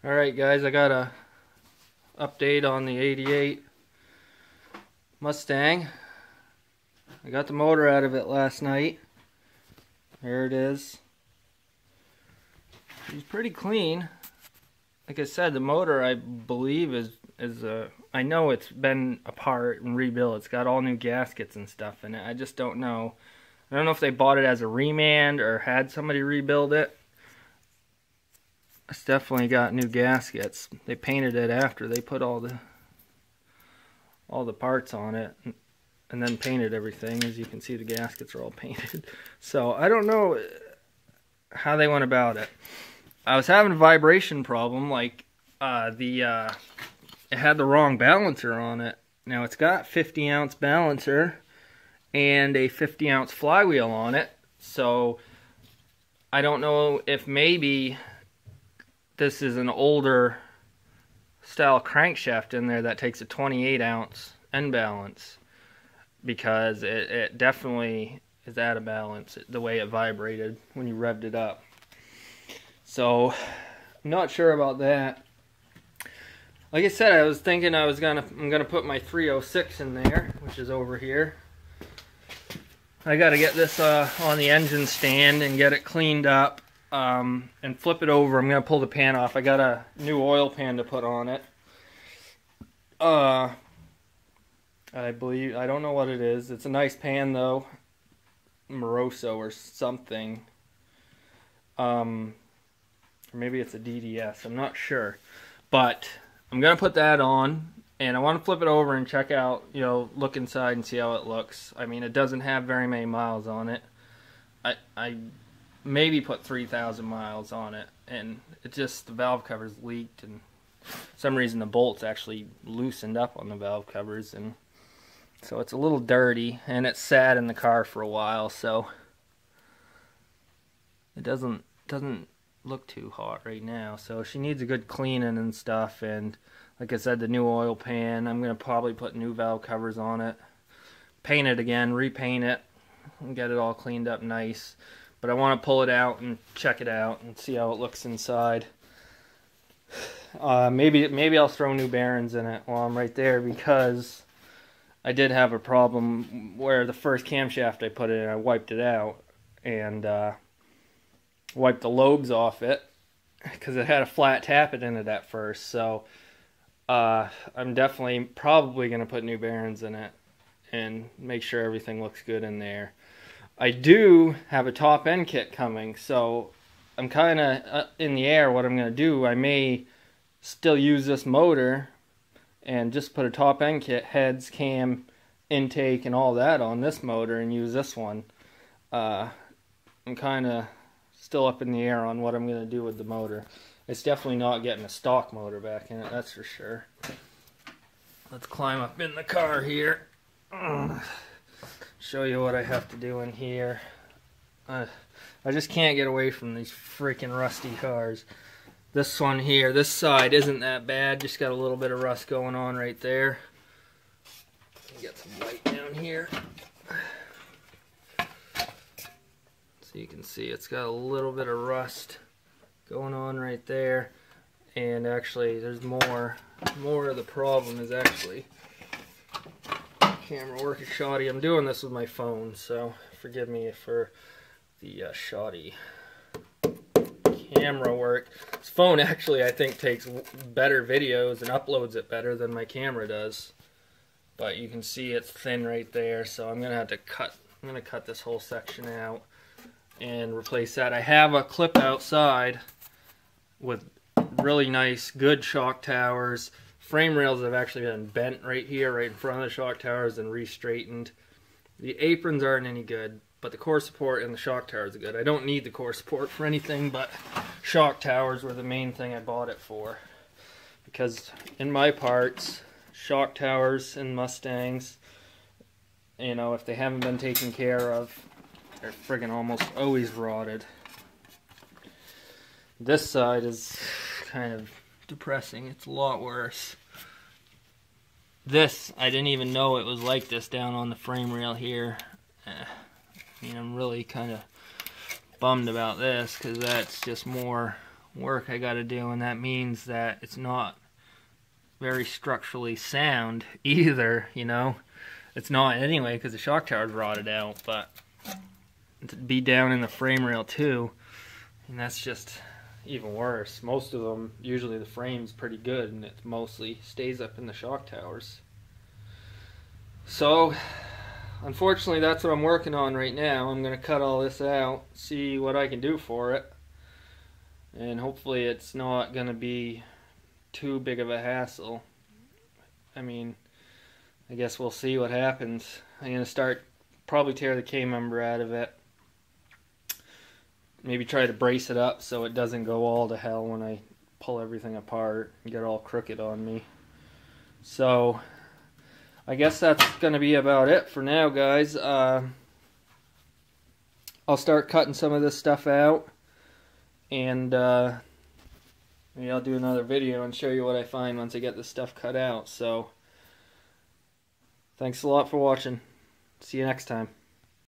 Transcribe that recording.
Alright guys, I got a update on the 88 Mustang. I got the motor out of it last night. There it is. It's pretty clean. Like I said, the motor I believe is I know it's been apart and rebuilt. It's got all new gaskets and stuff in it. I just don't know. I don't know if they bought it as a remand or had somebody rebuild it. It's definitely got new gaskets. They painted it after they put all the parts on it and then painted everything. As you can see, the gaskets are all painted. So I don't know how they went about it. I was having a vibration problem, like it had the wrong balancer on it. Now it's got 50-ounce balancer and a 50-ounce flywheel on it. So I don't know if maybe this is an older style crankshaft in there that takes a 28-ounce end balance, because it definitely is out of balance the way it vibrated when you revved it up. So I'm not sure about that. Like I said, I was thinking I'm gonna put my 306 in there, which is over here. I got to get this on the engine stand and get it cleaned up. And flip it over. I'm going to pull the pan off. I got a new oil pan to put on it. I don't know what it is. It's a nice pan though. Moroso or something. Or maybe it's a DDS. I'm not sure. But I'm going to put that on. And I want to flip it over and check out, look inside and see how it looks. I mean, it doesn't have very many miles on it. I maybe put 3,000 miles on it, and it just, the valve covers leaked, and for some reason the bolts actually loosened up on the valve covers, and so it's a little dirty, and it's sat in the car for a while, so it doesn't look too hot right now. So she needs a good cleaning and stuff. And like I said, the new oil pan, I'm going to probably put new valve covers on it, paint it again, repaint it, and get it all cleaned up nice. But I want to pull it out and check it out and see how it looks inside. Maybe I'll throw new bearings in it while I'm right there, because I did have a problem where the first camshaft I put it in, I wiped it out and wiped the lobes off it because it had a flat tappet in it at first. So I'm definitely probably going to put new bearings in it and make sure everything looks good in there. I do have a top end kit coming, so I'm kind of in the air what I'm going to do. I may still use this motor and just put a top end kit, heads, cam, intake, and all that on this motor and use this one. I'm kind of still up in the air on what I'm going to do with the motor. It's definitely not getting a stock motor back in it, that's for sure. Let's climb up in the car here. Show you what I have to do in here. I just can't get away from these freaking rusty cars. This one here, this side isn't that bad, just got a little bit of rust going on right there. Get some light down here. So you can see it's got a little bit of rust going on right there. And actually there's more of the problem is actually camera work is shoddy. I'm doing this with my phone, so forgive me for the shoddy camera work. This phone actually, I think, takes better videos and uploads it better than my camera does. But you can see it's thin right there, so I'm gonna have to cut. I'm gonna cut this whole section out and replace that. I have a clip outside with really nice, good shock towers. Frame rails have actually been bent right here, right in front of the shock towers, and re-straightened. The aprons aren't any good, but the core support and the shock towers are good. I don't need the core support for anything, but shock towers were the main thing I bought it for. Because in my parts, shock towers in Mustangs, if they haven't been taken care of, they're friggin' almost always rotted. This side is kind of depressing. It's a lot worse. This, I didn't even know it was like this down on the frame rail here. I'm really kind of bummed about this, because that's just more work I gotta do, and that means that it's not very structurally sound either, you know. It's not anyway because the shock tower's rotted out, but to be down in the frame rail too, and that's just even worse. Most of them, usually the frame's pretty good and it mostly stays up in the shock towers. So unfortunately that's what I'm working on right now. I'm going to cut all this out, see what I can do for it, and hopefully it's not going to be too big of a hassle. I mean, I guess we'll see what happens. I'm going to probably tear the K-member out of it. Maybe try to brace it up so it doesn't go all to hell when I pull everything apart and get all crooked on me. So I guess that's going to be about it for now, guys. I'll start cutting some of this stuff out, and maybe I'll do another video and show you what I find once I get this stuff cut out. So thanks a lot for watching. See you next time.